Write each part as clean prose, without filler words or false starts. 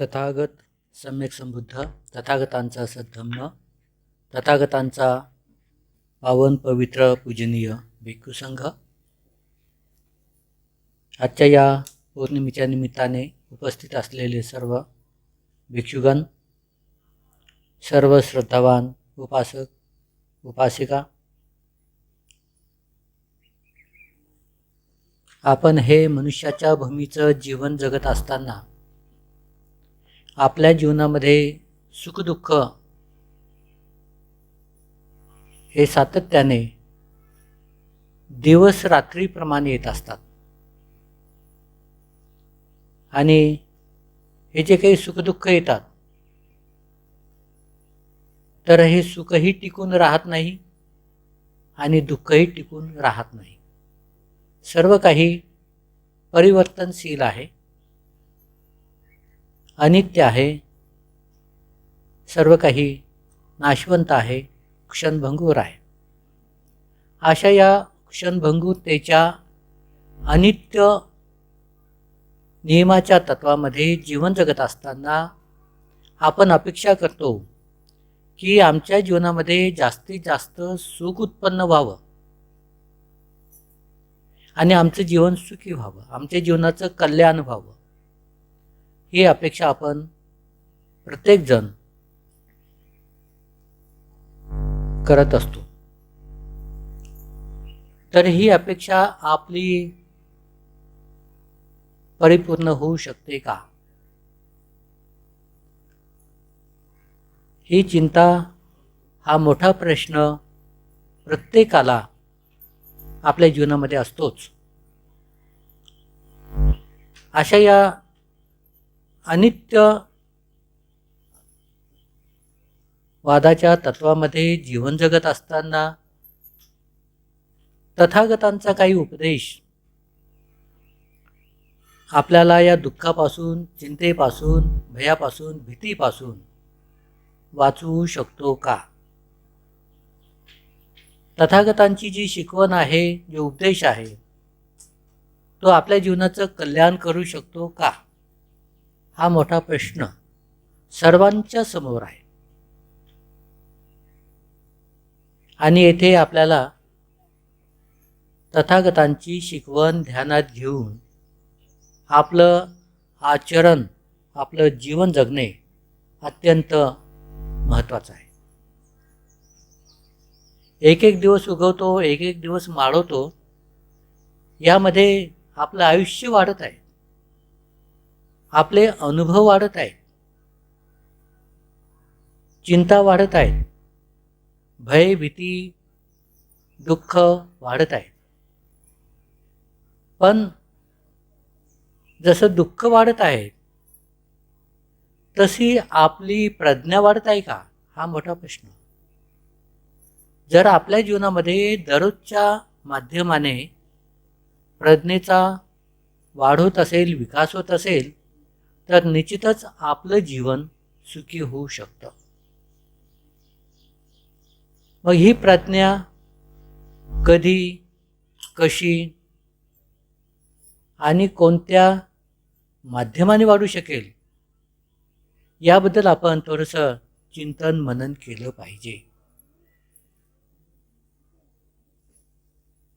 तथागत सम्यक संबुद्ध, तथागतांचा सद्धम्म, तथागतांचा पावन पवित्र पूजनीय भिक्खू संघ. आजच्या या पौर्णिमेच्या निमित्ताने उपस्थित असलेले सर्व भिक्षुगण, सर्व श्रद्धावान उपासक उपासिका, आपण हे मनुष्याच्या भूमीचं जीवन जगत असताना आपल्या जीवनामध्ये सुखदुःख हे सातत्याने दिवस रात्रीप्रमाणे येत असतात. आणि हे जे काही सुखदुःख येतात तर हे सुखही टिकून राहत नाही आणि दुःखही टिकून राहत नाही. सर्व काही परिवर्तनशील आहे, अनित्य आहे, सर्व काही नाशवंत आहे, क्षणभंगूर आहे. अशा या क्षणभंगूरतेच्या अनित्य नियमाच्या तत्वामध्ये जीवन जगत असताना आपण अपेक्षा करतो की आमच्या जीवनामध्ये जास्तीत जास्त सुख उत्पन्न व्हावं आणि आमचं जीवन सुखी व्हावं, आमच्या जीवनाचं कल्याण व्हावं, ही अपेक्षा आपण प्रत्येकजण करत असतो. तर ही अपेक्षा आपली परिपूर्ण होऊ शकते का? ही चिंता, हा मोठा प्रश्न प्रत्येकाला आपल्या जीवनामध्ये असतोच. अशा या अनित्य वादाच्या तत्वामध्ये जीवन जगत असताना तथागतांचा काही उपदेश आपल्याला या दुःखापासून, चिंतेपासून, भयापासून, भीतीपासून वाचवू शकतो का? तथागतांची जी शिकवण आहे, जो उपदेश आहे, तो आपल्या जीवनाचं कल्याण करू शकतो का? हा मोठा प्रश्न सर्वांच्या समोर आहे. आणि येथे आपल्याला तथागतांची शिकवण ध्यानात घेऊन आपलं आचरण, आपलं जीवन जगणे अत्यंत महत्त्वाचं आहे. एक एक दिवस उगवतो, एक एक दिवस माळवतो, यामध्ये आपलं आयुष्य वाढत आहे, आपले अनुभव वाढत आहेत, चिंता वाढत आहेत, भय, भीती, दुःख वाढत आहे. पण जसं दुःख वाढत आहे तशी आपली प्रज्ञा वाढत आहे का? हा मोठा प्रश्न. जर आपल्या जीवनामध्ये दररोजच्या माध्यमाने प्रज्ञेचा वाढ होत असेल, विकास होत असेल, तर निश्चितच आपलं जीवन सुखी होऊ शकतं. मग ही प्रज्ञा कधी, कशी आणि कोणत्या माध्यमाने वाढू शकेल, याबद्दल आपण थोडंसं चिंतन मनन केलं पाहिजे.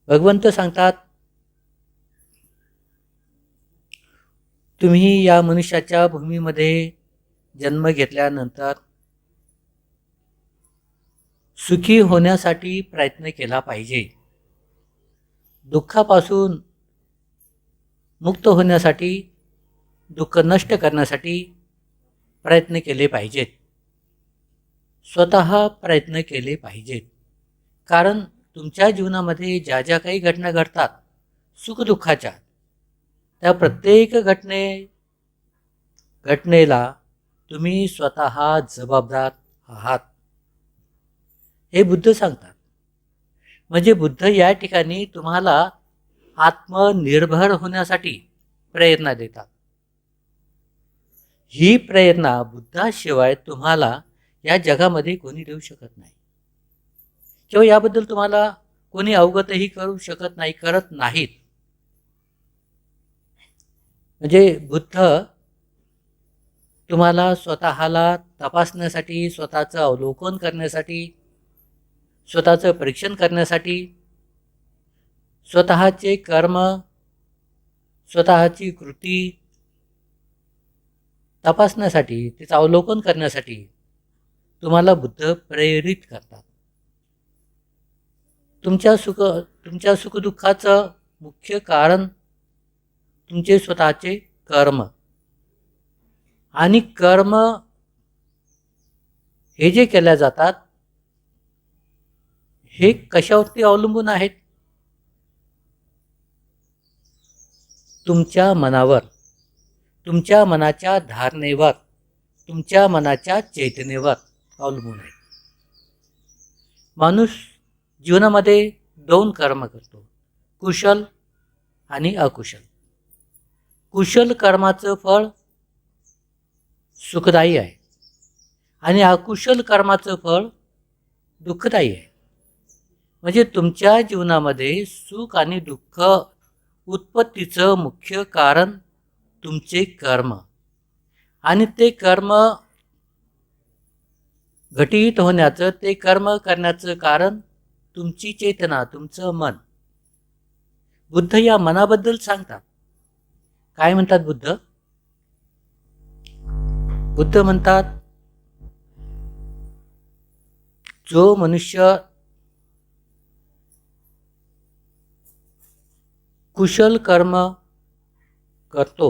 भगवंत सांगतात, तुम्ही या मनुष्याच्या भूमीमध्ये जन्म घेतल्यानंतर सुखी होण्यासाठी प्रयत्न केला पाहिजे, दुःखापासून मुक्त होण्यासाठी, दुःख नष्ट करण्यासाठी प्रयत्न केले पाहिजेत, स्वतः प्रयत्न केले पाहिजेत. कारण तुमच्या जीवनामध्ये ज्या ज्या काही घटना घडतात सुखदुःखाच्या, त्या प्रत्येक घटनेला तुम्ही स्वतः जबाबदार आहात, हे बुद्ध सांगतात. म्हणजे बुद्ध या ठिकाणी तुम्हाला आत्मनिर्भर होण्यासाठी प्रेरणा देतात. ही प्रेरणा बुद्धाशिवाय तुम्हाला या जगामध्ये कोणी देऊ शकत नाही, किंवा याबद्दल तुम्हाला कोणी अवगतही करू शकत नाही, करत नाहीत. म्हणजे बुद्ध तुम्हाला स्वतःला तपासण्यासाठी, स्वतःचं अवलोकन करण्यासाठी, स्वतःचं परीक्षण करण्यासाठी, स्वतःचे कर्म, स्वतःची कृती तपासण्यासाठी, तिचं अवलोकन करण्यासाठी तुम्हाला बुद्ध प्रेरित करतात. तुमच्या सुखदुःखाचं मुख्य कारण तुमचे स्वतःचे कर्म, आणि कर्म हे जे केल्या जातात हे कशावरती अवलंबून आहेत? तुमच्या मनावर, तुमच्या मनाच्या धारणेवर, तुमच्या मनाच्या चैतन्यावर अवलंबून आहे. माणूस जीवनामध्ये 2 कर्म करतो, कुशल आणि अकुशल. कुशल कर्माचं फळ सुखदायी आहे आणि अकुशल कर्माचं फळ दुःखदायी आहे. म्हणजे तुमच्या जीवनामध्ये सुख आणि दुःख उत्पत्तीचं मुख्य कारण तुमचे कर्म, आणि ते कर्म घटित होण्याचं, ते कर्म करण्याचं कारण तुमची चेतना, तुमचं मन. बुद्ध या मनाबद्दल सांगतात. काय म्हणतात बुद्ध? बुद्ध म्हणतात, जो मनुष्य कुशल कर्म करतो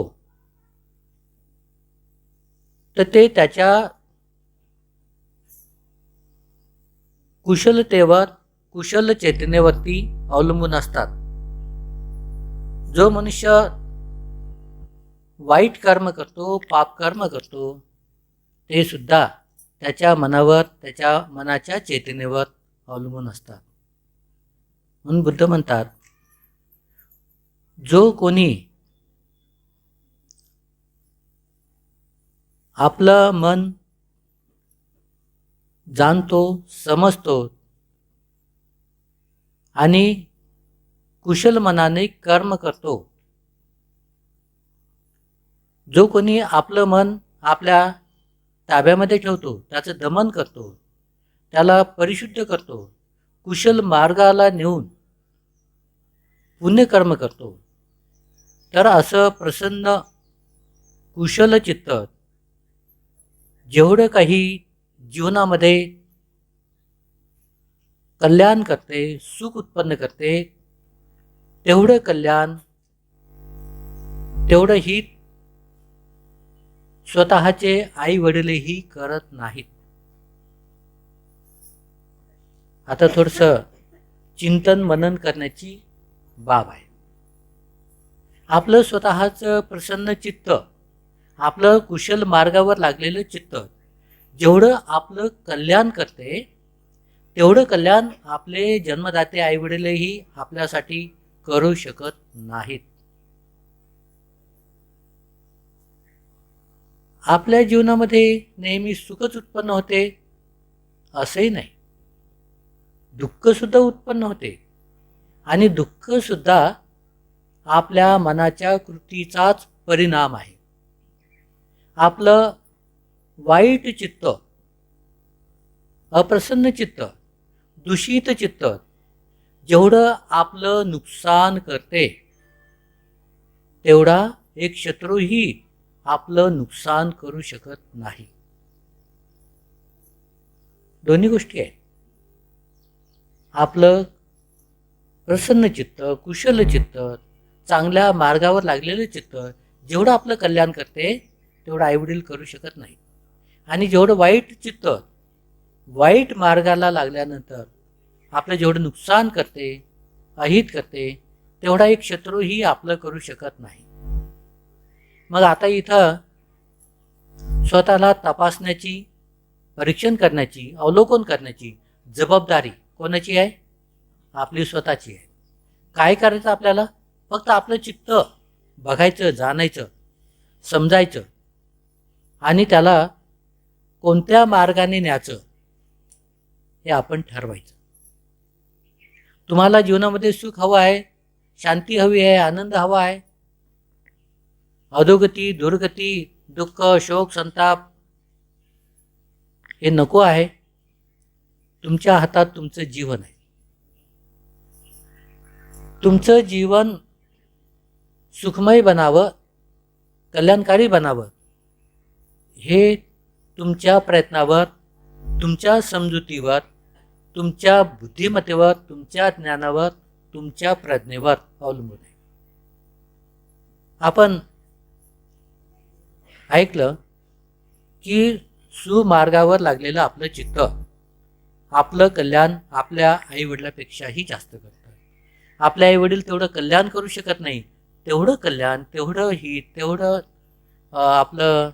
तर ते त्याच्या कुशलतेवर, कुशल चेतनेवरती अवलंबून असतात. जो मनुष्य वाईट कर्म करतो, पाप कर्म करतो, ते सुद्धा त्याच्या मनावर, त्याच्या मनाच्या चेतनेवर अवलंबून असतात. म्हणून बुद्ध म्हणतात, जो कोणी आपलं मन जाणतो, समजतो आणि कुशल मनाने कर्म करतो, जो कोणी आपलं मन आपल्या ताब्यामध्ये ठेवतो, त्याचं दमन करतो, त्याला परिशुद्ध करतो, कुशल मार्गाला नेऊन पुण्यकर्म करतो, तर असं प्रसन्न कुशल चित्त जेवढं काही जीवनामध्ये कल्याण करते, सुख उत्पन्न करते, तेवढं कल्याण, तेवढं हित स्वतःचे आई वडीलही करत नाहीत. आता थोडंसं चिंतन मनन करण्याची बाब आहे. आपलं स्वतःचं प्रसन्न चित्त, आपलं कुशल मार्गावर लागलेलं चित्त जेवढं आपलं कल्याण करते, तेवढं कल्याण आपले जन्मदाते आईवडीलही आपल्यासाठी करू शकत नाहीत. आपल्या जीवनामध्ये नेहमी सुखच उत्पन्न होते असंही नाही, दुःखसुद्धा उत्पन्न होते, आणि दुःखसुद्धा आपल्या मनाच्या कृतीचाच परिणाम आहे. आपलं वाईट चित्त, अप्रसन्न चित्त, दूषित चित्त जेवढं आपलं नुकसान करते, तेवढा एक शत्रूही आपलं नुकसान करू शकत नाही. दोन्ही गोष्टी आहेत. आपलं प्रसन्न चित्त, कुशल चित्त, चांगल्या मार्गावर लागलेलं चित्त जेवढं आपलं कल्याण करते, तेवढं आईवडील करू शकत नाही. आणि जेवढं वाईट चित्त, वाईट मार्गाला लागल्यानंतर आपलं जेवढं नुकसान करते, अहित करते, तेवढा एक शत्रूही आपलं करू शकत नाही. मग आता इथं स्वतःला तपासण्याची, परीक्षण करण्याची, अवलोकन करण्याची जबाबदारी कोणाची आहे? आपली स्वतःची आहे. काय करायचं आपल्याला? फक्त आपलं चित्त बघायचं, जाणायचं, समजायचं, आणि त्याला कोणत्या मार्गाने न्यायचं हे आपण ठरवायचं. तुम्हाला जीवनामध्ये सुख हवं आहे, शांती हवी आहे, आनंद हवा आहे, अधोगती, दुर्गती, दुःख, शोक, संताप हे नको आहे. तुमच्या हातात तुमचं जीवन आहे. तुमचं जीवन सुखमय बनावं, कल्याणकारी बनावं, हे तुमच्या प्रयत्नावर, तुमच्या समजुतीवर, तुमच्या बुद्धिमत्तेवर, तुमच्या ज्ञानावर, तुमच्या प्रज्ञेवर अवलंबून आहे. आपण ऐकलं की सुमार्गावर लागलेलं आपलं चित्त आपलं कल्याण आपल्या आईवडिलापेक्षाही जास्त करतं. आपले आईवडील तेवढं कल्याण करू शकत नाही, तेवढं कल्याण, तेवढं हित, तेवढं आपलं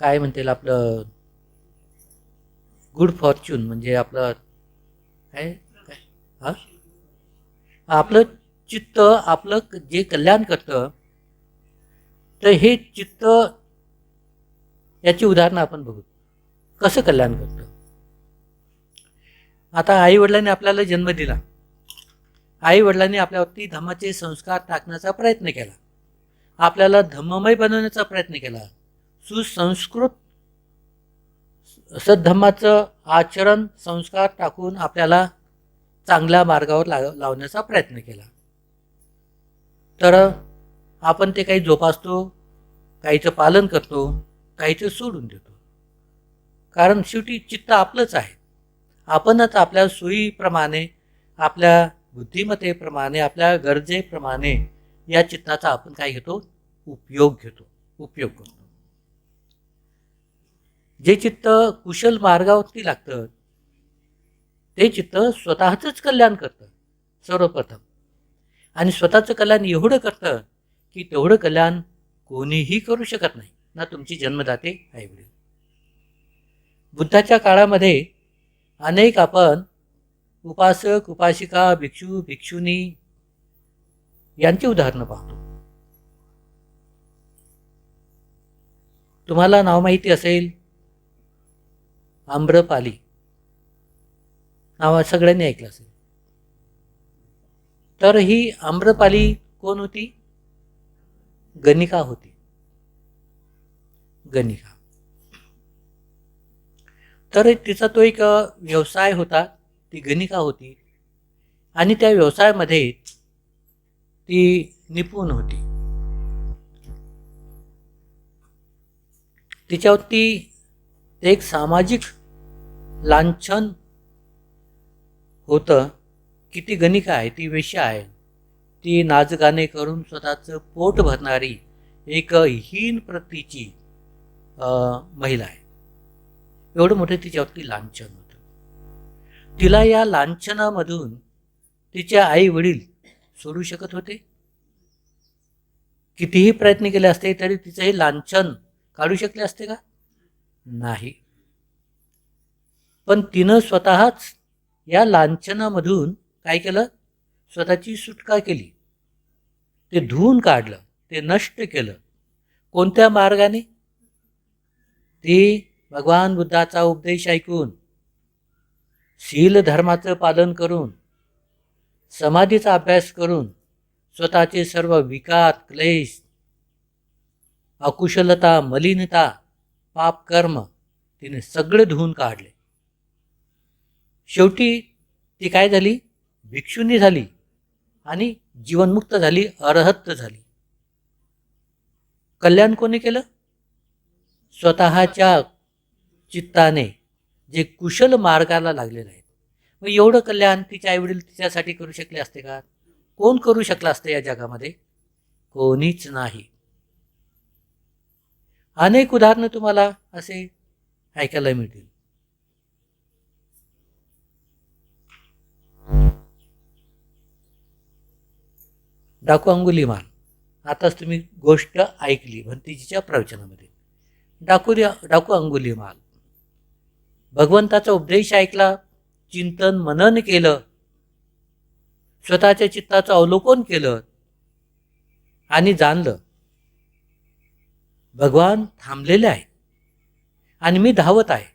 काय म्हणतील, आपलं गुड फॉर्च्यून, म्हणजे आपलं काय काय हां आपलं चित्त आपलं जे कल्याण करतं, तर हे चित्त याची उदाहरणं आपण बघू कसं कल्याण करतं. आता आईवडिलांनी आपल्याला जन्म दिला, आईवडिलांनी आपल्यावरती धम्माचे संस्कार टाकण्याचा प्रयत्न केला, आपल्याला धम्ममय बनवण्याचा प्रयत्न केला, सुसंस्कृत सद्धम्माचं आचरण संस्कार टाकून आपल्याला चांगल्या मार्गावर लावण्याचा प्रयत्न केला. तर आपण ते काही जोपासतो, काहीचं पालन करतो, काहीचं सोडून देतो. कारण शेवटी चित्त आपलंच आहे. आपणच आपल्या सोयीप्रमाणे, आपल्या बुद्धिमत्तेप्रमाणे, आपल्या गरजेप्रमाणे या चित्ताचा आपण काय घेतो, उपयोग करतो. जे चित्त कुशल मार्गावरती लागतं ते चित्त स्वतःचंच कल्याण करतं सर्वप्रथम, आणि स्वतःचं कल्याण एवढं करतं की तेवढं कल्याण कोणीही करू शकत नाही, ना तुमची जन्मदाते आईवडील. बुद्धाच्या काळामध्ये अनेक आपण उपासक, उपासिका, भिक्षू, भिक्षुनी यांची उदाहरणं पाहतो. तुम्हाला नाव माहिती असेल, आम्रपाली नाव सगळ्यांनी ऐकलं असेल. तर ही आम्रपाली कोण होती? गणिका होती. गणिका. तर तिचा तो एक व्यवसाय होता, ती गणिका होती, आणि त्या व्यवसायामध्ये ती निपुण होती. तिच्यावरती एक सामाजिक लांछन होतं की ती गणिका आहे, ती वेश्या आहे, ती नाचगाणे करून स्वतःचं पोट भरणारी एक हीन प्रतीची महिला आहे. एवढं मोठं तिच्यावरती लांछन होतं. तिला या लांछनामधून तिचे आई वडील सोडू शकत होते? कितीही प्रयत्न केले असते तरी तिचं हे लांछन काढू शकले असते का? नाही. पण तिनं स्वतःच या लांछनामधून काय केलं? स्वतःची सुटका केली. ते धुवून काढलं, ते नष्ट केलं. कोणत्या मार्गाने? ती भगवान बुद्धाचा उपदेश ऐकून, शील धर्माचं पालन करून, समाधीचा अभ्यास करून, स्वतःचे सर्व विकार, क्लेश, अकुशलता, मलिनता, पाप कर्म तिने सगळे धुवून काढले. शेवटी ती काय झाली? भिक्षुनी झाली आणि जीवनमुक्त झाली, अरहत झाली. कल्याण कोणी केलं? स्वतःच्या चित्ताने, जे कुशल मार्गाला लागलेलं आहे. मग एवढं कल्याण तिचे आईवडील तिच्यासाठी करू शकले असते का? कोण करू शकलं असतं या जगामध्ये? कोणीच नाही. अनेक उदाहरणं तुम्हाला असे ऐकायला मिळतील. डाकू अंगुलीमाल, आताच तुम्ही गोष्ट ऐकली भंतीजीच्या प्रवचनामध्ये. डाकू अंगुलीमाल भगवंताचा उपदेश ऐकला, चिंतन मनन केलं, स्वतःच्या चित्ताचं अवलोकन केलं आणि जाणलं भगवान थांबलेले आहे आणि मी धावत आहे.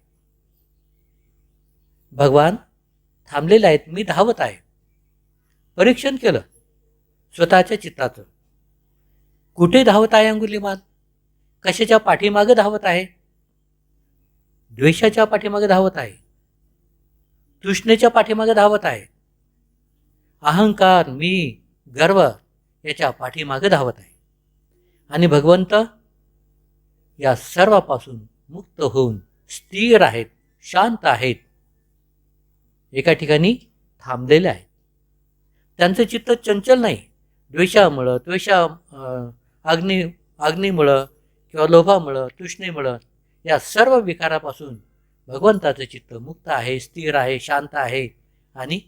भगवान थांबलेले आहेत, मी धावत आहे. परीक्षण केलं स्वतःच्या चित्ताचं. कुठे धावत आहे अंगुलीमाल? कशाच्या पाठीमागे धावत आहे? द्वेषाच्या पाठीमागे धावत आहे, तृष्णेच्या पाठीमागे धावत आहे, अहंकार, मी, गर्व याच्या पाठीमागे धावत आहे. आणि भगवंत या सर्वापासून मुक्त होऊन स्थिर आहेत, शांत आहेत, एका ठिकाणी थांबलेले आहेत. त्यांचं चित्त चंचल नाही. द्वेषामुळं, अग्नीमुळं किंवा लोभामुळं, तृष्णेमुळं या सर्व विकारापासून भगवंताचं चित्त मुक्त आहे, स्थिर आहे, शांत आहे आणि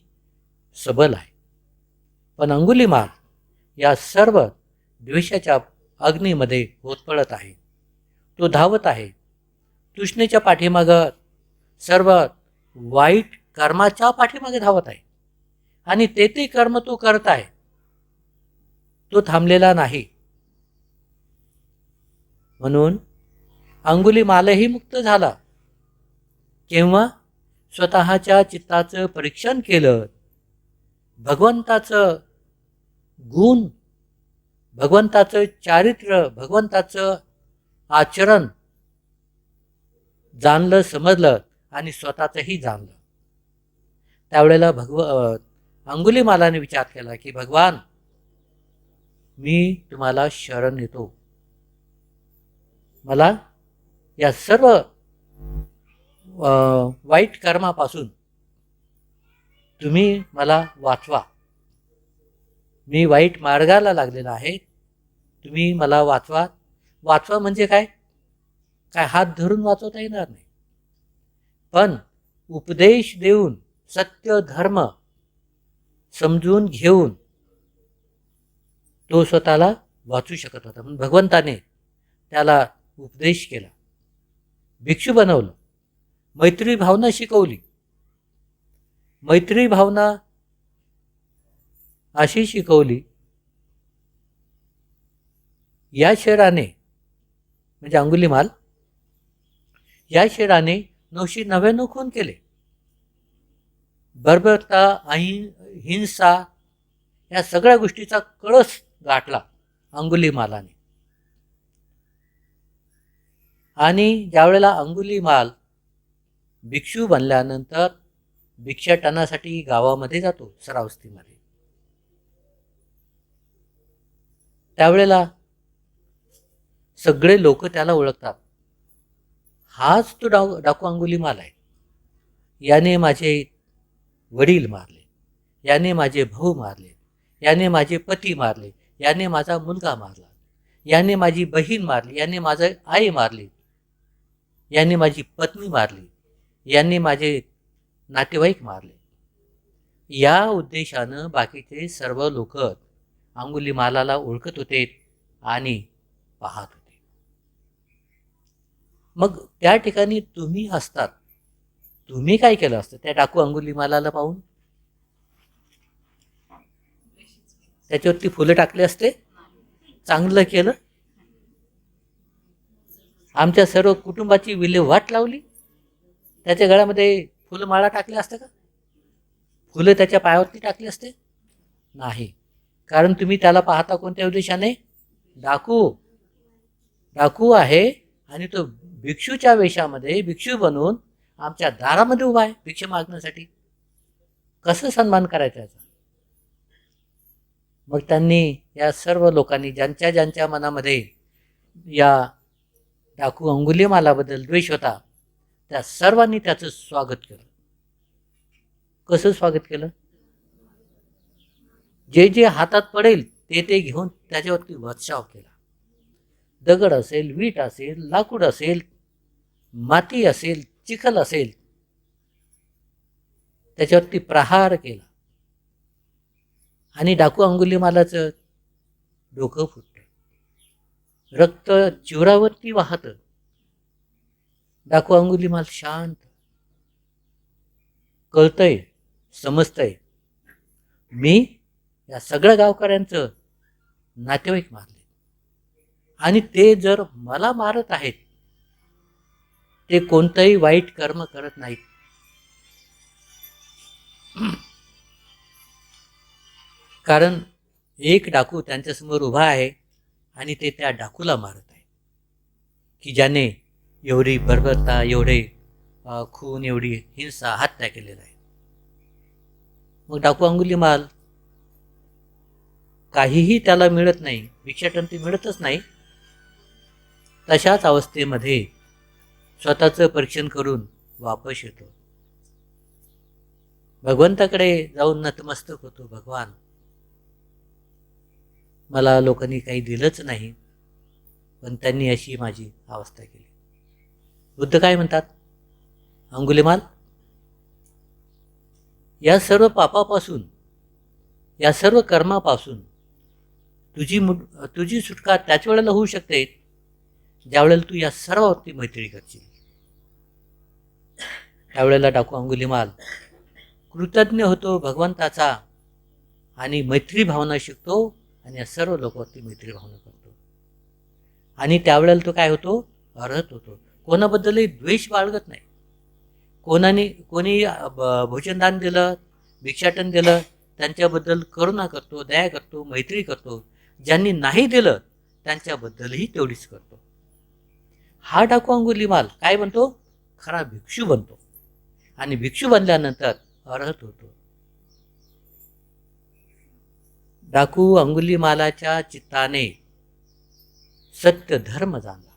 सबल आहे. पण अंगुलीमाल या सर्व द्वेषाच्या अग्नीमध्ये होतपळत आहे. तो धावत आहे. तृष्णेच्या पाठीमागं, सर्व वाईट कर्माच्या पाठीमागे धावत आहे. आणि ते कर्म तो करत आहे. तो थांबलेला नाही. म्हणून अंगुलीमालही मुक्त झाला. केव्हा? स्वतःच्या चित्ताचं परीक्षण केलं, भगवंताचं गुण, भगवंताचं चारित्र्य, भगवंताचं आचरण जाणलं, समजलं आणि स्वतःचंही जाणलं. त्यावेळेला अंगुलीमालाने विचार केला की भगवान, मी तुम्हाला शरण येतो. मला या सर्व वाईट कर्मापासून तुम्ही मला वाचवा. मी वाईट मार्गाला लागलेला आहे, तुम्ही मला वाचवा. वाचवा म्हणजे काय? काय हात धरून वाचवता येणार नाही, पण उपदेश देऊन, सत्य धर्म समजून घेऊन तो स्वतःला वाचू शकत होता. म्हणून भगवंताने त्याला उपदेश केला, भिक्षू बनवलं, मैत्री भावना शिकवली. मैत्री भावना अशी शिकवली, या शेराने म्हणजे अंगुलीमाल, या शेराने 999 खून केले. बर्बरता, हिंसा या सगळ्या गोष्टीचा कळस गाठला अंगुलीमालाने. आणि ज्यावेळेला अंगुलीमाल भिक्षू बनल्यानंतर भिक्षाटनासाठी गावामध्ये जातो, श्रावस्तीमध्ये, त्यावेळेला सगळे लोक त्याला ओळखतात. हाच तो डाकू अंगुलीमाल आहे. याने माझे वडील मारले, याने माझे भाऊ मारले, याने माझे पती मारले, याने माझा मुलगा मारला, याने माझी बहीण मारली, याने माझे आई मारली, याने माझी पत्नी मारली, यांनी माझे नातेवाईक मारले. या उद्देशानं बाकीचे सर्व लोक अंगुलीमालाला ओळखत होते आणि पाहत होते. मग त्या ठिकाणी तुम्ही असतात, तुम्ही काय केलं असतं त्या डाकू अंगुलीमालाला पाहून? त्याच्यावरती फुलं टाकले असते? चांगलं केलं? आमच्या सर्व कुटुंबाची विल्हेवाट लावली? त्याच्या गळ्यामध्ये फुलमाळा टाकल्या असत्या का? फुलं त्याच्या पायावरती टाकली असते? नाही. कारण तुम्ही त्याला पाहता कोणत्या उद्देशाने? डाकू आहे आणि तो भिक्षूच्या वेशामध्ये भिक्षू बनून आमच्या दारामध्ये उभा आहे भिक्षा मागण्यासाठी. कसं सन्मान करायचा याचा? मग त्यांनी, या सर्व लोकांनी ज्यांच्या ज्यांच्या मनामध्ये या डाकू अंगुलीमालाबद्दल द्वेष होता, त्या सर्वांनी त्याचं स्वागत केलं. कसं स्वागत केलं? जे जे हातात पडेल ते घेऊन त्याच्यावरती वर्षाव केला. दगड असेल, वीट असेल, लाकूड असेल, माती असेल, चिखल असेल, त्याच्यावरती प्रहार केला. आणि डाकू अंगुलीमालाचं डोकं फुटलं, रक्त चिवरावरती वाहतं. डाकू अंगुलीमाल शांत, कळतंय, समजतंय, मी या सगळ्या गावकऱ्यांचं नातेवाईक मारले आणि ते जर मला मारत आहेत, ते कोणतंही वाईट कर्म करत नाहीत. कारण एक डाकू त्यांच्यासमोर उभा आहे आणि ते त्या डाकूला मारत आहे. की ज्याने एवढी बर्बरता, एवढे खून, एवढी हिंसा, हत्या केलेला आहे. मग डाकू अंगुलीमाल काहीही त्याला मिळत नाही, भिक्षाटन ती मिळतच नाही. तशाच अवस्थेमध्ये स्वतःचं परीक्षण करून वापस येतो. भगवंताकडे जाऊन नतमस्तक होतो. भगवान, मला लोकांनी काही दिलंच नाही, पण त्यांनी अशी माझी अवस्था केली. बुद्ध काय म्हणतात? अंगुलीमाल, या सर्व पापापासून, या सर्व कर्मापासून तुझी सुटका त्याच वेळेला होऊ शकते ज्यावेळेला तू या सर्वावरती मैत्री करशील. त्यावेळेला डाकू अंगुलीमाल कृतज्ञ होतो भगवंताचा आणि मैत्री भावना शिकतो आणि या सर्व लोकांवरती मैत्री भावना करतो. आणि त्यावेळेला तो काय होतो? अर्हत होतो. कोणाबद्दलही द्वेष बाळगत नाही. कोणी भोजनदान दिलं, भिक्षाटन दिलं, त्यांच्याबद्दल करुणा करतो, दया करतो, मैत्री करतो. ज्यांनी नाही दिलं त्यांच्याबद्दलही तेवढीच करतो. हा डाकू अंगुलीमाल काय बनतो? खरा भिक्षू बनतो. आणि भिक्षू बनल्यानंतर अर्हत होतो. डाकू अंगुलीमालाच्या चित्ताने सत्य धर्म जाणला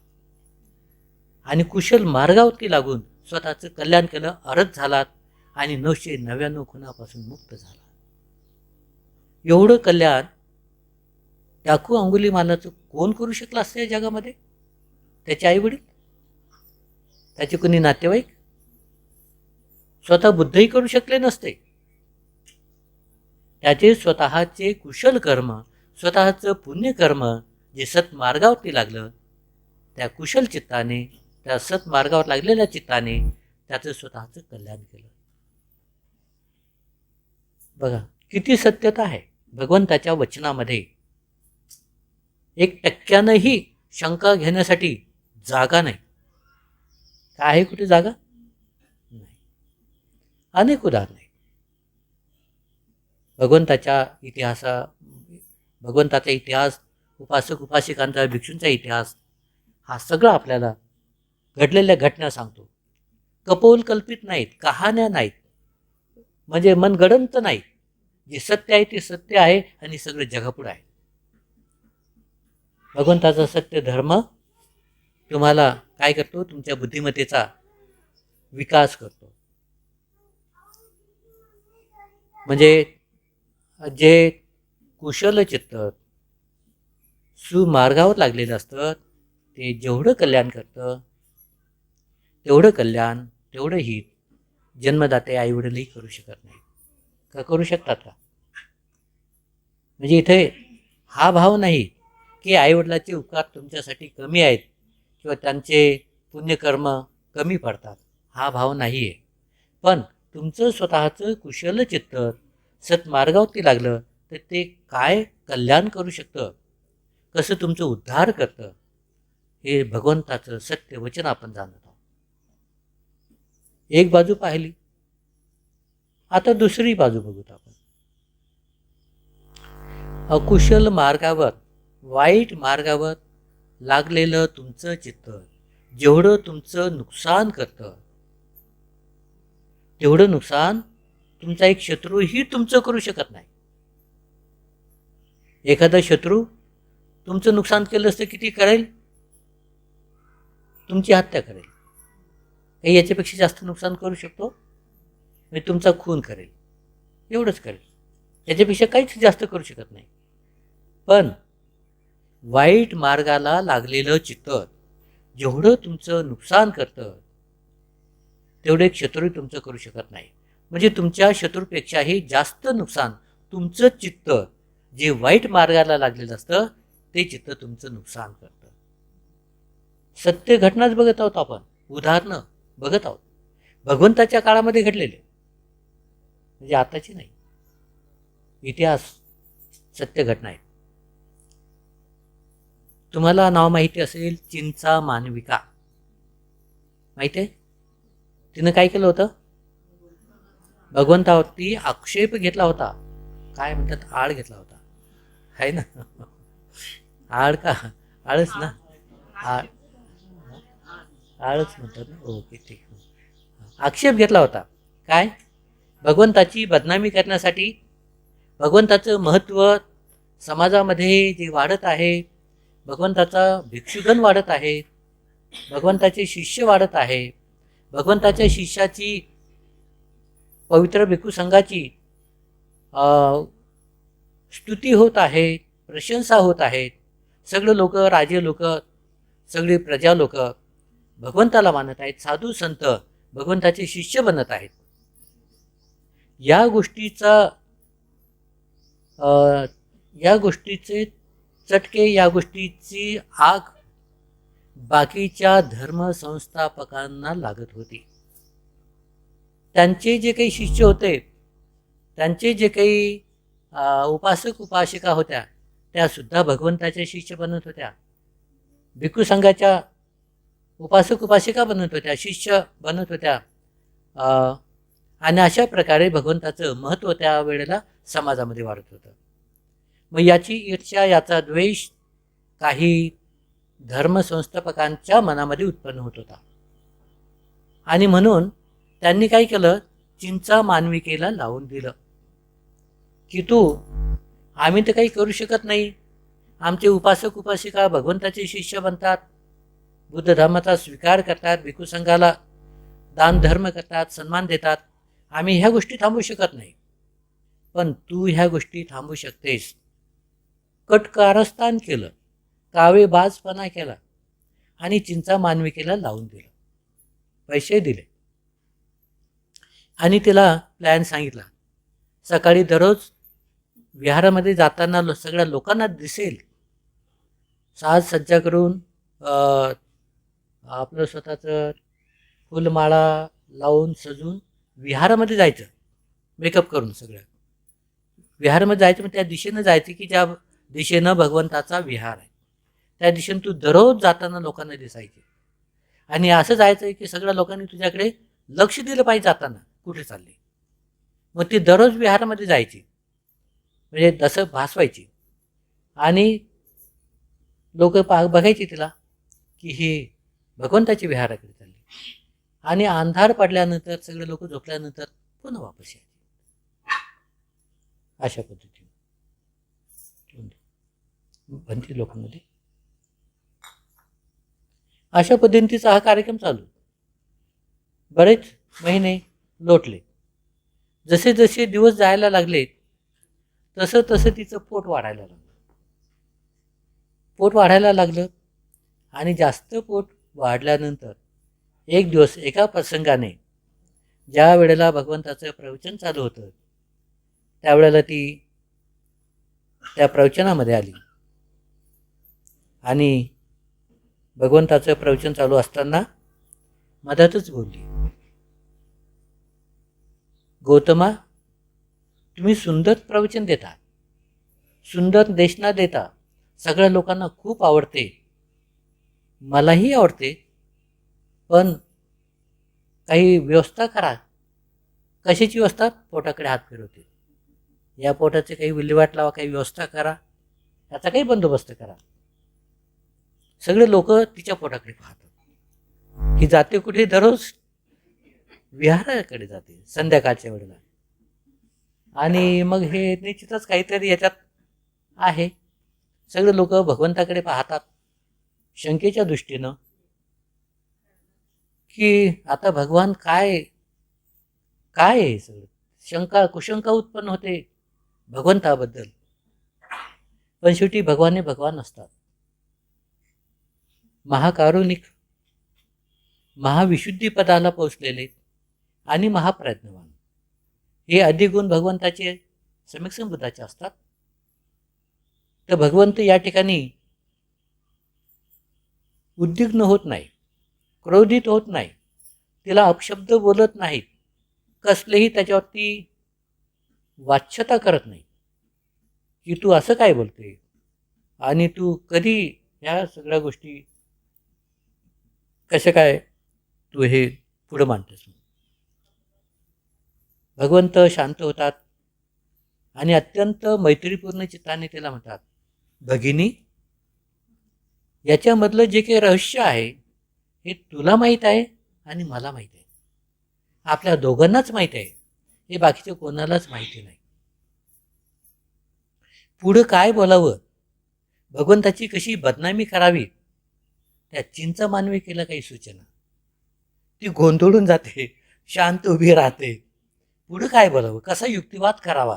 आणि कुशल मार्गावरती लागून स्वतःचं कल्याण केलं, अर्हत झालात आणि 999 खुनापासून मुक्त झाला. एवढं कल्याण डाकू अंगुलीमालाचं कोण करू शकलं असतं या जगामध्ये? त्याचे आईवडील, त्याचे कोणी नातेवाईक, स्वतः बुद्धही करू शकले नसते. त्याचे स्वतःचे कुशल कर्म, स्वतःचं पुण्यकर्म जे सत्मार्गावरती लागलं, त्या कुशल चित्ताने, त्या सत्मार्गावर लागलेल्या चित्ताने त्याचं स्वतःचं कल्याण केलं. बघा किती सत्यता आहे भगवंताच्या वचनामध्ये. 1% शंका घेण्यासाठी जागा नाही. काय आहे कुठे जागा? नाही. अनेक उदाहरण आहे भगवंताचा इतिहास, उपासक उपासिकांचा, भिक्षूंचा इतिहास, हा सगळा आपल्याला घडलेल्या घटना सांगतो. कपोल कल्पित नाहीत, कहाण्या नाहीत, म्हणजे मनगडंत नाहीत. जे सत्य आहे ते सत्य आहे आणि सगळं जगापुढं आहे. भगवंताचा सत्य धर्म तुम्हाला काय करतो? तुमच्या बुद्धिमत्तेचा विकास करतो. म्हणजे जे कुशल चित्त सुमार्गावर लागलेलं असतं ते जेवढं कल्याण करतं, तेवढं कल्याण, तेवढं हित जन्मदाते आईवडीलही करू शकत नाही. का करू शकतात का? म्हणजे इथे हा भाव नाही की आईवडिलाचे उपकार तुमच्यासाठी कमी आहेत किंवा त्यांचे पुण्यकर्म कमी पडतात. हा भाव नाही आहे. पण तुमचं स्वतःचं कुशल चित्त सत्मार्गावरती लागलं तर ते काय कल्याण करू शकतं, कसं तुमचं उद्धार करतं, हे भगवंताचं सत्य वचन आपण जाणत आहोत. एक बाजू पाहिली, आता दुसरी बाजू बघूत आपण. अकुशल मार्गावर, वाईट मार्गावर लागलेलं तुमचं चित्त जेवढं तुमचं नुकसान करतं, तेवढं नुकसान तुमचा एक शत्रूही तुमचं करू शकत नाही. एखादा शत्रू तुमचं नुकसान केलं असतं किती करेल? तुमची हत्या करेल. काही याच्यापेक्षा जास्त नुकसान करू शकतो? म्हणजे तुमचा खून करेल, एवढंच करेल. याच्यापेक्षा काहीच जास्त करू शकत नाही. पण वाईट मार्गाला लागलेलं चित्त जेवढं तुमचं नुकसान करतं तेवढे एक शत्रू तुमचं करू शकत नाही. म्हणजे तुमच्या शत्रूपेक्षाही जास्त नुकसान तुमचं चित्त जे वाईट मार्गाला लागलेलं असतं ते चित्त तुमचं नुकसान करतं. सत्य घटनाच बघत आहोत आपण, उदाहरणं बघत आहोत, भगवंताच्या काळामध्ये घडलेले, म्हणजे आताची नाही. इतिहास सत्य घटना आहे. तुम्हाला नाव माहिती असेल, चिंचा मानविका माहिती आहे? तिनं काय केलं होतं? भगवंतावरती आक्षेप घेतला होता. काय म्हणतात? आळ घेतला होता, आहे ना? आळ का? आळच ना? आळ. आळच म्हणतात ना, ओके ठीक. आक्षेप घेतला होता. काय? भगवंताची बदनामी करण्यासाठी, भगवंताचं महत्त्व समाजामध्ये जे वाढत आहे, भगवंताचा भिक्षुगण वाढत आहे, भगवंताचे शिष्य वाढत आहे, भगवंताच्या शिष्याची पवित्र भिक्खू संघाची स्तुती होत आहे, प्रशंसा होत आहेत. सगळे लोक, राजे लोक, सगळी प्रजा लोक भगवंताला मानत आहेत, साधू संत भगवंताचे शिष्य बनत आहेत. या गोष्टीचा या गोष्टीचे चटके, या गोष्टीची आग बाकीच्या धर्मसंस्थापकांना लागत होती. त्यांचे जे काही शिष्य होते, त्यांचे जे काही उपासक उपासिका होत्या, त्यासुद्धा भगवंताच्या शिष्य बनत होत्या. भिक्खू संघाच्या उपासक उपासिका बनत होत्या, शिष्य बनत होत्या. आणि अशा प्रकारे भगवंताचं महत्त्व त्या वेळेला समाजामध्ये वाढत होतं. मग याची ईर्ष्या, याचा द्वेष काही धर्मसंस्थापकांच्या मनामध्ये उत्पन्न होत होता. आणि म्हणून त्यांनी काय केलं, चिंचा मानविकेला लावून दिलं की आम्ही तर काही करू शकत नाही, आमचे उपासक उपासिका भगवंताचे शिष्य बनतात, बुद्ध धर्माचा स्वीकार करतात, भिक्खू संघाला दान धर्म करतात, सन्मान देतात, आम्ही ह्या गोष्टी थांबवू शकत नाही, पण तू ह्या गोष्टी थांबवू शकतेस. कटकारस्थान केलं, कावेबाजपणा केला आणि चिंचा मानविकेला लावून दिलं, पैसे दिले आणि तिला प्लॅन सांगितला. सकाळी दररोज विहारामध्ये जाताना सगळ्या लोकांना दिसेल, साज सज्जा करून आपलं स्वतःचं फुलमाळा लावून सजून विहारामध्ये जायचं, मेकअप करून सगळं विहारामध्ये जायचं. मग त्या दिशेनं जायचं की ज्या दिशेनं भगवंताचा विहार आहे, त्या दिशेनं तू दररोज जाताना लोकांना दिसायचे. आणि असं जायचं की सगळ्या लोकांनी तुझ्याकडे लक्ष दिलं पाहिजे जाताना कुठे चालले. मग ती दररोज विहारामध्ये जायची, म्हणजे तसं भासवायची, आणि लोक बघायची तिला की हे भगवंताच्या विहाराकडे चालली. आणि अंधार पडल्यानंतर सगळे लोक झोपल्यानंतर पुन्हा वापस यायचे. अशा पद्धतीने बनती लोकांमध्ये. अशा पद्धतीचा हा कार्यक्रम चालू बरेच महिने लोटले. जसे जसे दिवस जायला लागले तसं तसं तिचं पोट वाढायला लागलं. पोट वाढायला लागलं आणि जास्त पोट वाढल्यानंतर एक दिवस एका प्रसंगाने, ज्या वेळेला भगवंताचं प्रवचन चालू होतं, त्यावेळेला ती त्या प्रवचनामध्ये आली आणि भगवंताचं प्रवचन चालू असताना मधातच बोलली, गौतमा, तुम्ही सुंदर प्रवचन देता, सुंदर देशना देता, सगळ्या लोकांना खूप आवडते, मलाही आवडते, पण काही व्यवस्था करा. कशाची व्यवस्था? पोटाकडे हात फिरवते, या पोटाचे काही विल्हेवाट लावा, काही व्यवस्था करा, याचा काही बंदोबस्त करा. सगळे लोक तिच्या पोटाकडे पाहतात. ही जाते कुठे? दररोज विहाराकडे जाते संध्याकाळच्या वेळेला. आणि मग हे निश्चितच काहीतरी याच्यात आहे. सगळे लोक भगवंताकडे पाहतात शंकेच्या दृष्टीनं की आता भगवान काय काय आहे. सगळं शंका कुशंका उत्पन्न होते भगवंताबद्दल. पण शेवटी भगवान हे भगवान असतात, महाकारुणिक, महाविशुद्धी पदाला पोचलेले आणि महाप्रज्ञवान. हे अधिगुण भगवंताचे सम्यक संबुद्धाचे असतात. तर भगवंत या ठिकाणी उद्विग्न होत नाही, क्रोधित होत नाही, तिला अपशब्द बोलत नाहीत, कसलेही त्याच्यावरती वाच्यता करत नाही की तू असं काय बोलते आणि तू कधी ह्या सगळ्या गोष्टी कसं काय तू हे पुढं मांडतेस. भगवंत शांत होतात आणि अत्यंत मैत्रीपूर्ण चित्ताने तिला म्हणतात, भगिनी, याच्यामधलं जे काही रहस्य आहे हे तुला माहीत आहे आणि मला माहीत आहे, आपल्या दोघांनाच माहीत आहे, हे बाकीच्या कोणालाच माहिती नाही. पुढं काय बोलावं, भगवंताची कशी बदनामी करावी, त्या चिंचा मानविकेला काही सूचना. ती गोंधळून जाते, शांत उभी राहते. पुढं काय बोलावं, कसा युक्तिवाद करावा,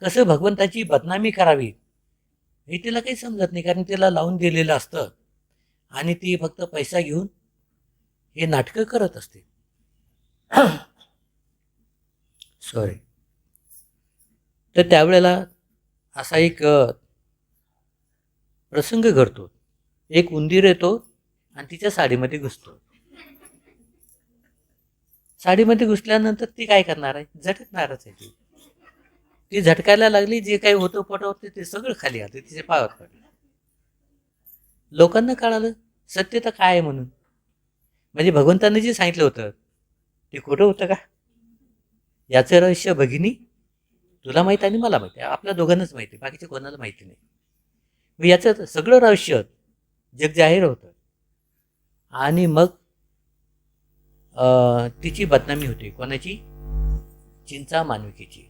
कसं भगवंताची बदनामी करावी, हे तिला काही समजत नाही, कारण तिला लावून दिलेलं असतं आणि ती फक्त पैसा घेऊन हे नाटकं करत असते. सॉरी. तर त्यावेळेला असा एक प्रसंग घडतो. एक उंदीर येतो आणि तिच्या साडीमध्ये घुसतो. साडीमध्ये घुसल्यानंतर ती काय करणार आहे, झटकणारच आहे. ती झटकायला लागली, जे काही होतं पोटावरती ते सगळं खाली आलं, तिचे पायावर पडलं. लोकांना कळालं सत्य तर काय आहे म्हणून. म्हणजे भगवंतांनी जे सांगितलं होतं ते खोटं होतं का? याचं रहस्य भगिनी तुला माहीत आणि मला माहिती आहे, आपल्या दोघांनाच माहिती आहे, बाकीच्या कोणाला माहिती नाही. मग याचं सगळं रहस्य जग जाहीर होतं आणि मग तिची बदनामी होते. कोणाची? चिंचा मानविकेची.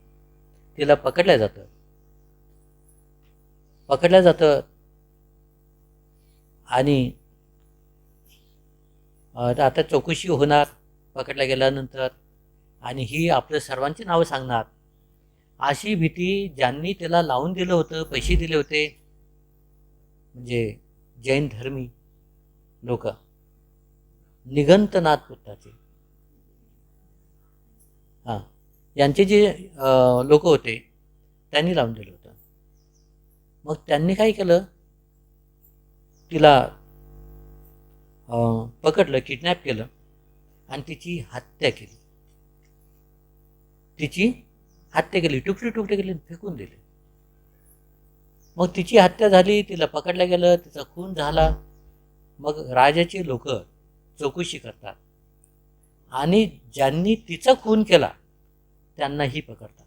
तिला पकडल्या जातं आणि आता चौकशी होणार पकडल्या गेल्यानंतर, आणि ही आपलं सर्वांची नावं सांगणार, अशी भीती ज्यांनी त्याला लावून दिलं होतं, पैसे दिले होते, म्हणजे जैन धर्मी लोक, निगंतनाथ पुत्राचे, हां, यांचे जे लोक होते त्यांनी लावून दिलं होतं. मग त्यांनी काय केलं, तिला पकडलं, किडनॅप केलं आणि तिची हत्या केली, तुकडे केले, फेकून दिले. मग तिची हत्या झाली, तिला पकडलं गेलं, तिचा खून झाला. मग राजाचे लोक चौकशी करतात आणि ज्यांनी तिचा खून केला त्यांनाही पकडतात.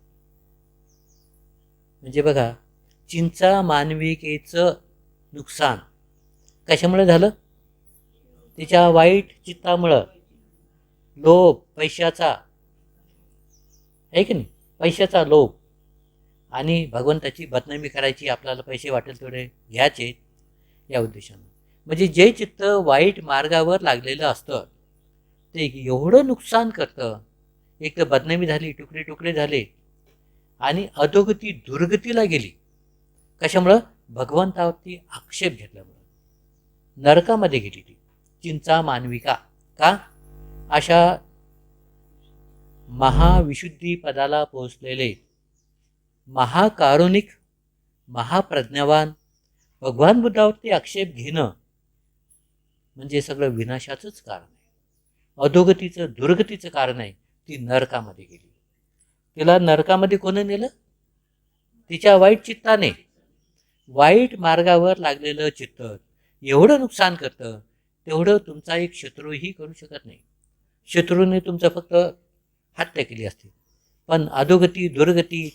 म्हणजे बघा, चिंचा मानविकेचं नुकसान कशामुळे झालं? तिच्या वाईट चित्तामुळं, लोभ, पैशाचा, आहे की नाही, पैशाचा लोभ, आणि भगवंताची बदनामी करायची, आपल्याला पैसे वाटेल तेवढे घ्यायचे, या उद्देशानं. म्हणजे जे चित्त वाईट मार्गावर लागलेलं असतं ते एवढं नुकसान करतं. एक तर बदनामी झाली, तुकडे झाले, आणि अधोगती दुर्गतीला गेली. कशामुळं? भगवंतावरती आक्षेप घेतल्यामुळं नरकामध्ये गेली ती चिंचा मानविका. का? अशा महाविशुद्धी पदाला पोहोचलेले महाकारुणिक, महाप्रज्ञावान भगवान बुद्धावरती आक्षेप घेणं म्हणजे सगळं विनाशाचंच कारण आहे, अधोगतीचं, दुर्गतीचं कारण आहे. ती नरकामध्ये गेली. तिला नरकामध्ये कोणी नेलं? तिच्या वाईट चित्ताने. वाईट मार्गावर लागलेलं चित्त एवढं नुकसान करतं, तेवढं तुमचा एक शत्रूही करू शकत नाही. शत्रूने तुमचं फक्त हत्या केली असते, पण अधोगती, दुर्गती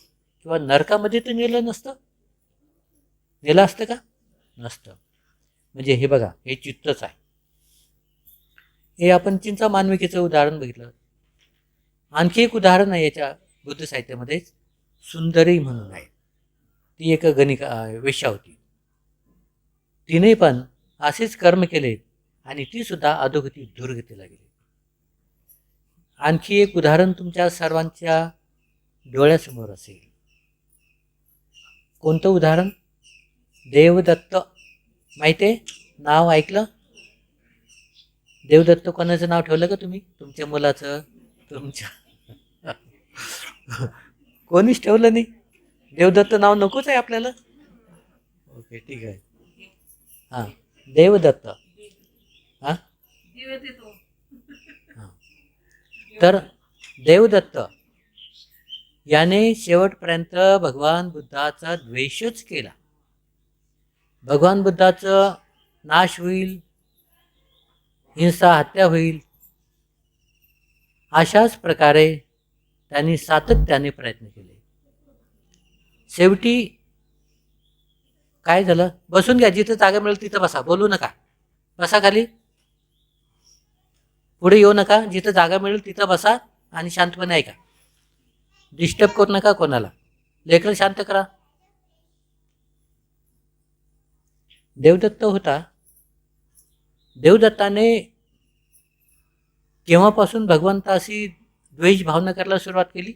किंवा नरकामध्ये तर नेलं नसतं. नेलं असतं का? नसतं. म्हणजे हे बघा, हे चित्तच आहे. हे आपण चिंचा मानविकेचं उदाहरण बघितलं. आणखी एक उदाहरण आहे याच्या बुद्ध साहित्यामध्येच, सुंदरी म्हणून आहे. ती एक वेश्या होती. तिने पण असेच कर्म केले आणि ती सुद्धा अधोगती, दुर्गतीला गेली. आणखी एक उदाहरण तुमच्या सर्वांच्या डोळ्यासमोर असेल. कोणतं उदाहरण? देवदत्त. माहिती आहे? नाव ऐकलं? देवदत्त कोणाचं नाव ठेवलं का तुम्ही? तुमच्या मुलाचं? तुमच्या कोणीच ठेवलं नाही. देवदत्त नाव नकोच आहे आपल्याला. ओके, ठीक आहे. हां, देवदत्त. हां, तर देवदत्त याने शेवटपर्यंत भगवान बुद्धाचा द्वेषच केला. भगवान बुद्धाचं नाश होईल, हिंसा, हत्या होईल, अशाच प्रकारे त्यांनी सातत्याने प्रयत्न केले. शेवटी काय झालं? बसून घ्या, जिथं जागा मिळेल तिथं बसा, बोलू नका, बसा खाली. पुढे येऊ नका, जिथं जागा मिळेल तिथं बसा आणि शांतपणे ऐका. डिस्टर्ब करू नका कोणाला. लेकरं शांत करा. देवदत्त होता. देवदत्ताने केव्हापासून भगवंताशी द्वेष भावना करायला सुरुवात केली?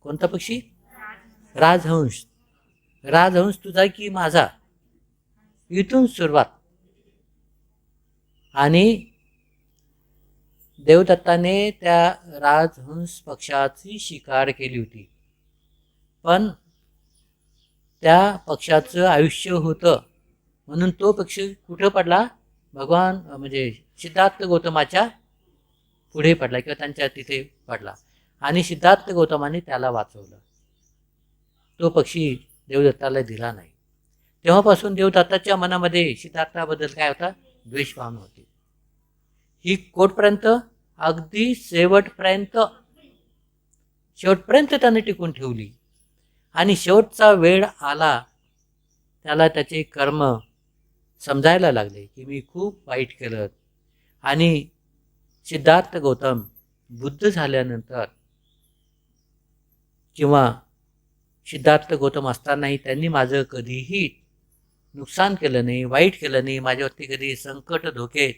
कोणता पक्षी? राजहंस. राजहंस तुझा की माझा, इथून सुरुवात. आणि देवदत्ताने त्या राजहंस पक्षाची शिकार केली होती. पण त्या पक्षाचं आयुष्य होतं म्हणून तो पक्षी कुठं पडला? भगवान म्हणजे सिद्धार्थ गौतमाच्या पुढे पडला किंवा त्यांच्या तिथे पडला. आणि सिद्धार्थ गौतमाने त्याला वाचवलं. तो पक्षी देवदत्ताला दिला नाही. तेव्हापासून देवदत्ताच्या मनामध्ये सिद्धार्थाबद्दल काय होता? द्वेष भावना होती. ही कोटपर्यंत, अगदी शेवटपर्यंत त्याने टिकून ठेवली. आणि शेवटचा वेळ आला, त्याला त्याचे कर्म समजायला लागले की मी खूप वाईट केलं. आणि सिद्धार्थ गौतम बुद्ध झाल्यानंतर किंवा सिद्धार्थ गौतम असतानाही त्यांनी माझं कधीही नुकसान केलं नाही, वाईट केलं नाही, माझ्यावरती कधी संकट धोके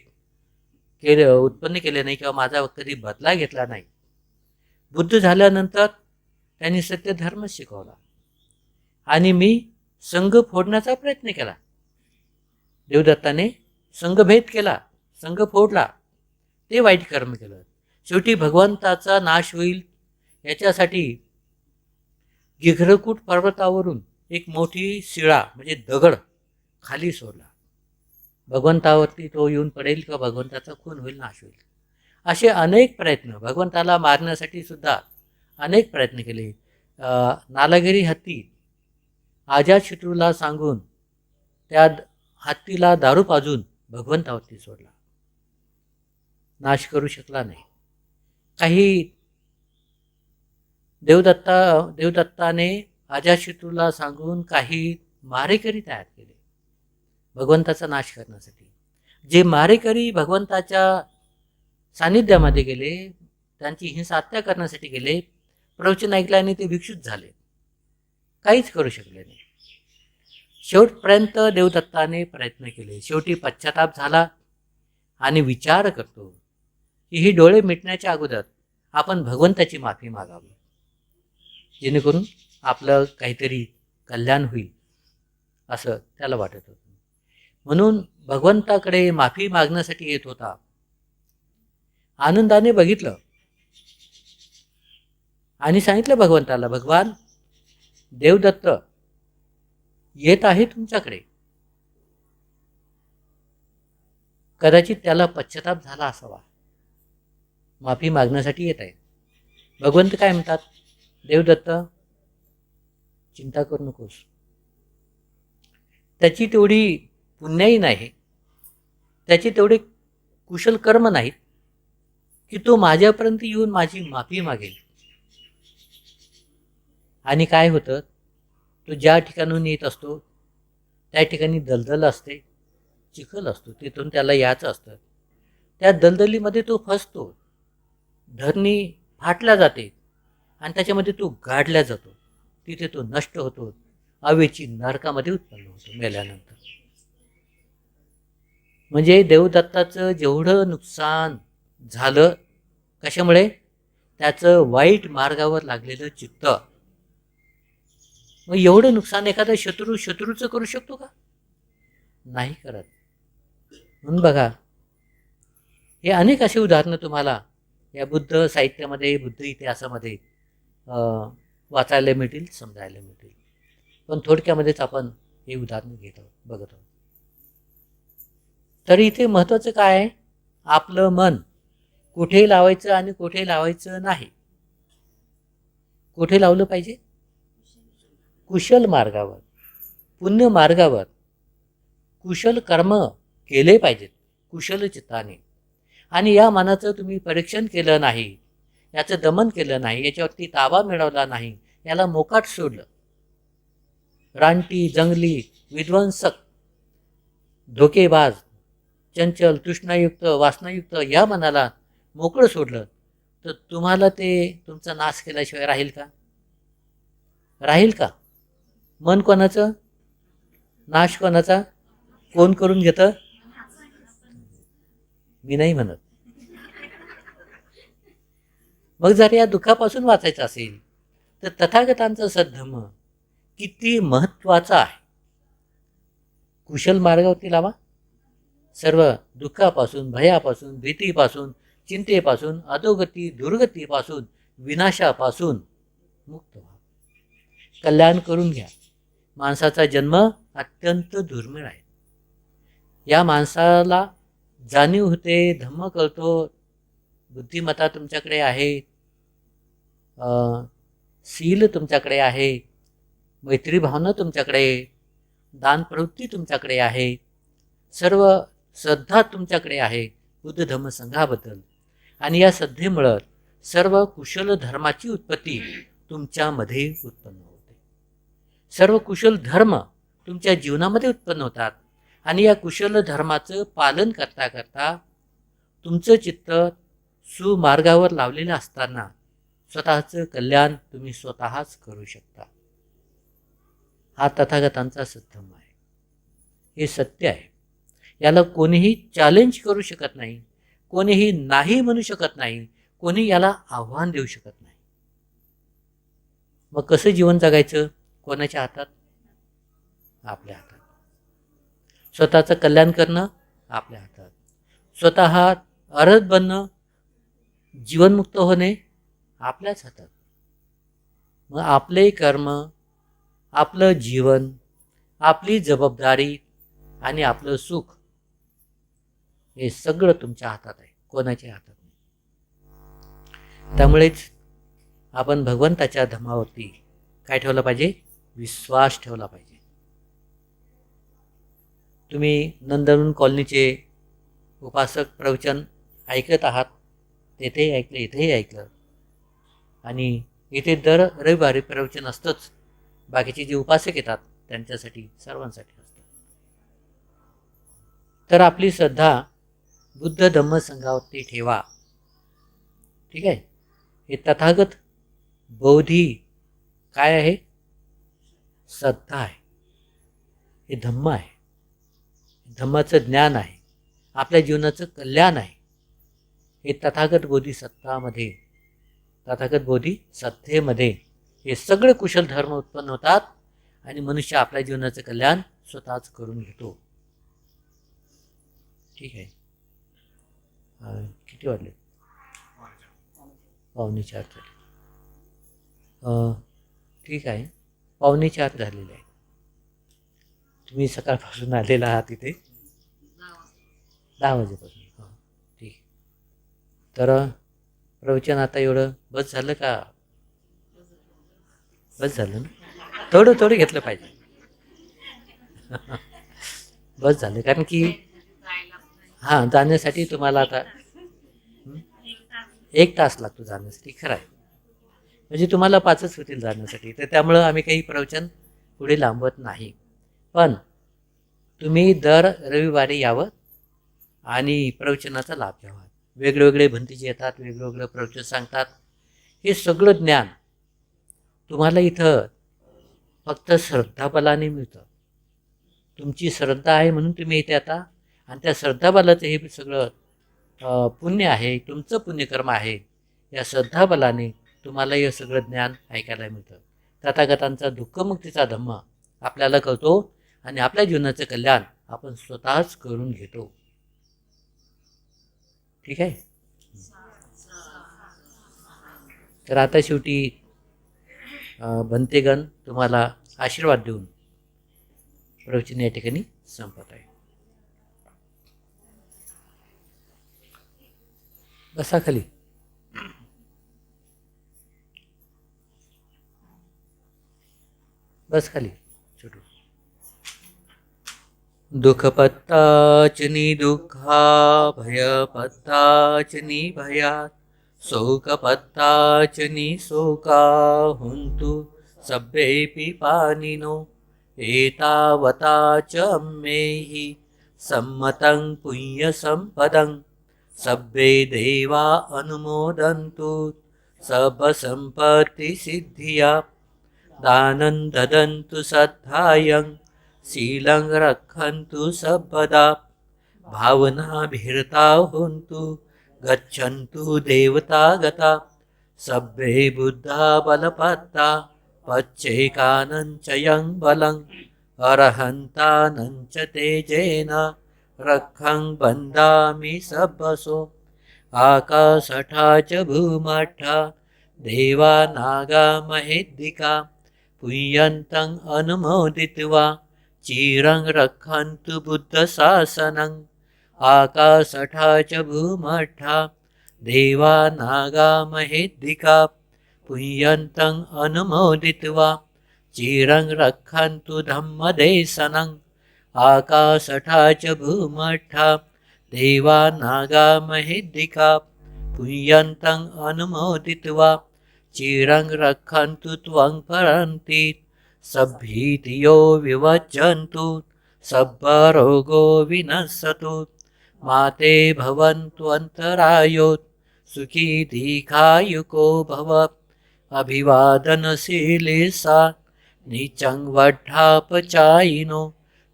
उत्पन्न केले नाही किंवा माझा कधी बदला घेतला नाही. बुद्ध झाल्यानंतर त्यांनी सत्य धर्म शिकवला आणि मी संघ फोडण्याचा प्रयत्न केला. देवदत्ताने संघभेद केला, संघ फोडला, ते वाईट कर्म केलं. शेवटी भगवंताचा नाश होईल याच्यासाठी गिघ्रकूट पर्वतावरून एक मोठी शिळा म्हणजे दगड खाली सोडला. भगवंतावरती तो येऊन पडेल किंवा भगवंताचा खून होईल, नाश होईल. असे अनेक प्रयत्न, भगवंताला मारण्यासाठी सुद्धा अनेक प्रयत्न केले. नालागिरी हत्ती अजातशत्रूला सांगून त्या हत्तीला दारू पाजून भगवंतावरती सोडला. नाश करू शकला नाही. काही देवदत्ताने अजातशत्रूला सांगून काही मारेकरी तयार केले भगवंताचा नाश करण्यासाठी. जे मारेकरी भगवंताच्या सानिध्यामध्ये गेले, त्यांची हिंसात्या करण्यासाठी गेले, प्रवचन ऐकल्याने ते भिक्षुक झाले, काहीच करू शकले नाही. शेवटपर्यंत देवदत्ताने प्रयत्न केले. शेवटी पश्चाताप झाला आणि विचार करतो की ही डोळे मिटण्याच्या अगोदर आपण भगवंताची माफी मागावी, जेणेकरून आपलं काहीतरी कल्याण होईल असं त्याला वाटत होतं. म्हणून भगवंताकडे माफी मागण्यासाठी येत होता. आनंदाने बघितलं आणि सांगितलं भगवंताला, भगवान देवदत्त येत आहे तुमच्याकडे. कदाचित त्याला पश्चाताप झाला असावा, माफी मागण्यासाठी येत आहे. भगवंत काय म्हणतात? देवदत्त चिंता करू नकोस, त्याची तेवढी पुण्याही नाही, त्याचे तेवढे कुशल कर्म नाहीत की तो माझ्यापर्यंत येऊन माझी माफी मागेल. आणि काय होतं, तो ज्या ठिकाणून येत असतो त्या ठिकाणी दलदल असते, चिखल असतो, तिथून त्याला यायचं असतं. त्या दलदलीमध्ये तो फसतो, धरणी फाटल्या जाते आणि त्याच्यामध्ये तो गाडला जातो. तिथे तो नष्ट होतो, हवेची नरकामध्ये उत्पन्न होतो मेल्यानंतर. म्हणजे देवदत्ताचं जेवढं नुकसान झालं, कशामुळे? त्याचं वाईट मार्गावर लागलेलं चित्त. मग एवढं नुकसान एखादा शत्रूचं करू शकतो का? नाही करत. म्हणून बघा, हे अनेक असे उदाहरणं तुम्हाला या बुद्ध साहित्यामध्ये, बुद्ध इतिहासामध्ये वाचायला मिळतील, समजायला मिळतील. पण थोडक्यामध्येच आपण हे उदाहरण बघत आहोत. तर इथे महत्त्वाचं काय आहे? आपलं मन कुठे लावायचं आणि कुठे लावायचं नाही. कुठे लावलं पाहिजे? कुशल मार्गावर, पुण्य मार्गावर. कुशल कर्म केले पाहिजेत कुशल चित्ताने. आणि या मनाचं तुम्ही परीक्षण केलं नाही, याचं दमन केलं नाही, याच्यावरती ताबा मिळवला नाही, याला मोकाट सोडलं, रानटी जंगली विध्वंसक धोकेबाज, चंचल, तृष्णायुक्त, वासनायुक्त या मनाला मोकळं सोडलं तर तुम्हाला ते तुमचा नाश केल्याशिवाय राहील का? राहील का? मन कोणाचं? नाश कोणाचा? कोण करून घेतं? मी नाही म्हणत. मग जर या दुःखापासून वाचायचं असेल तर तथागतांचा सद्धर्म किती महत्वाचा आहे. कुशल मार्गावरती लावा. सर्व दुःखापासून, भयापासून, भीतीपासून, चिंतेपासून, अधोगती, दुर्गतीपासून, विनाशापासून मुक्त व्हा. कल्याण करून घ्या. माणसाचा जन्म अत्यंत दुर्मिळ आहे. या माणसाला जाणीव होते, धम्म कळतो, बुद्धिमत्ता तुमच्याकडे आहे, शील तुमच्याकडे आहे, मैत्री भावना तुमच्याकडे, दान प्रवृत्ती तुमच्याकडे आहे, सर्व श्रद्धा तुमच्याकडे आहे बुद्ध धम्म संघाबद्दल. आणि या श्रद्धेमुळं सर्व कुशल धर्माची उत्पत्ती तुमच्यामध्ये उत्पन्न होते. सर्व कुशल धर्म तुमच्या जीवनामध्ये उत्पन्न होतात. आणि या कुशल धर्माचं पालन करता करता तुमचं चित्त सुमार्गावर लावलेलं असताना स्वतःचं कल्याण तुम्ही स्वतःच करू शकता. हा तथागतांचा सद्धर्म आहे. हे सत्य आहे. याला कोणीही चॅलेंज करू शकत नाही, कोणीही नाही म्हणू शकत नाही, कोणी याला आव्हान देऊ शकत नाही. मग कसं जीवन जगायचं? कोणाच्या हातात? आपल्या हातात. स्वतःचं कल्याण करणं आपल्या हातात. स्वतः अर्हत बनणं, जीवनमुक्त होणे आपल्याच हातात. मग आपले कर्म, आपलं जीवन, आपली जबाबदारी आणि आपलं सुख हे सगळं तुमच्या हातात आहे, कोणाच्या हातात नाही. त्यामुळेच आपण भगवंताच्या धर्मावरती काय ठेवलं पाहिजे? विश्वास ठेवला पाहिजे. तुम्ही नंदनवन कॉलनीचे उपासक प्रवचन ऐकत आहात, तेथेही ऐकलं, इथेही ऐकलं. आणि इथे दर रविवारी प्रवचन असतंच. बाकीचे जे उपासक येतात त्यांच्यासाठी, सर्वांसाठी असतं. तर आपली श्रद्धा बुद्ध धम्म संघावरती ठेवा. ठीक आहे. हे तथागत बोधी काय आहे? श्रद्धा आहे. हे धम्म आहे. धम्माचं ज्ञान आहे. आपल्या जीवनाचं कल्याण आहे. हे तथागत बोधिसत्तामध्ये, तथागत बोधी सत्तेमध्ये हे सगळे कुशल धर्म उत्पन्न होतात आणि मनुष्य आपल्या जीवनाचं कल्याण स्वतःच करून घेतो. ठीक आहे. किती वाजले? 3:45 झाले. ठीक आहे. 3:45 झालेले आहे. तुम्ही सकाळपासून आलेला आहात इथे 10 वाजेपासून. हां, ठीक आहे. तर प्रवचन आता एवढं बस झालं का? बस झालं ना? थोडं थोडं घेतलं पाहिजे. बस झालं. कारण की हां, जाण्यासाठी तुम्हाला आता 1 तास लागतो जाण्यासाठी. खरं आहे. म्हणजे तुम्हाला 5च होतील जाण्यासाठी. तर त्यामुळं आम्ही काही प्रवचन पुढे लांबवत नाही. पण तुम्ही दर रविवारी यावं आणि प्रवचनाचा लाभ घ्यावा. वेगवेगळे भंतीचे येतात, वेगवेगळं प्रवचन सांगतात. हे सगळं ज्ञान तुम्हाला इथं फक्त श्रद्धाबलाने मिळतं. तुमची श्रद्धा आहे म्हणून तुम्ही इथे आता. आणि त्या श्रद्धाबलाचं हे सगळं पुण्य आहे, तुमचं पुण्यकर्म आहे. या श्रद्धाबलाने तुम्हाला हे सगळं ज्ञान ऐकायला मिळतं. तथागतांचा दुःखमुक्तीचा धम्म आपल्याला कळतो आणि आपल्या जीवनाचं कल्याण आपण स्वतःच करून घेतो. ठीक आहे. तर आता शेवटी भंतेगण तुम्हाला आशीर्वाद देऊन प्रवचन या ठिकाणी संपत आहे. बसा खाली. बस खाली. छोटू. दुःख पत्ताचनी दुःखा, भय पत्ताचनी भयात, शोक पत्ताचनी शोका, हुंतु सभ्येपि पानिनो, एतावता च अम्मेहि सम्मतं पुण्यसम्पदं सब्बे देवा अनुमोदन्तु सर्वसम्पत्तिसिद्धिया दानं ददन्तु सद्धायं शीलं रक्षन्तु सर्वदा भावनाभिरता हुन्तु गच्छन्तु देवता गता सब्बे बुद्धा बलपत्ता पच्चैकानञ्च यं बलम् अरहन्तानञ्च तेजेन रक्षं वन्दामि सर्वसो आकाशठा च भूमठा देवा नागा महेद्दिका पुय्यन्तम् अनुमोदित्वा चिरं रक्षन्तु बुद्धशासनम् आकाशठा च भूमठा देवा नागा महेद्दिका पुय्यन्तम् अनुमोदित्वा चिरं रक्षन्तु धम्मदेशनम् आकाशठा च भूमठा देवा नागा महेद्दिका पुय्यन्तम् अनुमोदित्वा चिरं रक्षन्तु त्वं परन्ति सभीतियो विवज्जन्तु सब्बरोगो विनश्यतु माते भवन्त्वन्तरायो सुखी दीर्घायुको भव अभिवादनशीले सा नीचं वड्ढापचायिनो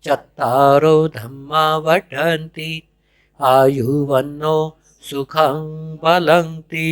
चत्तारो धम्मा वढन्ति आयुवन्नो सुखं बलन्ति।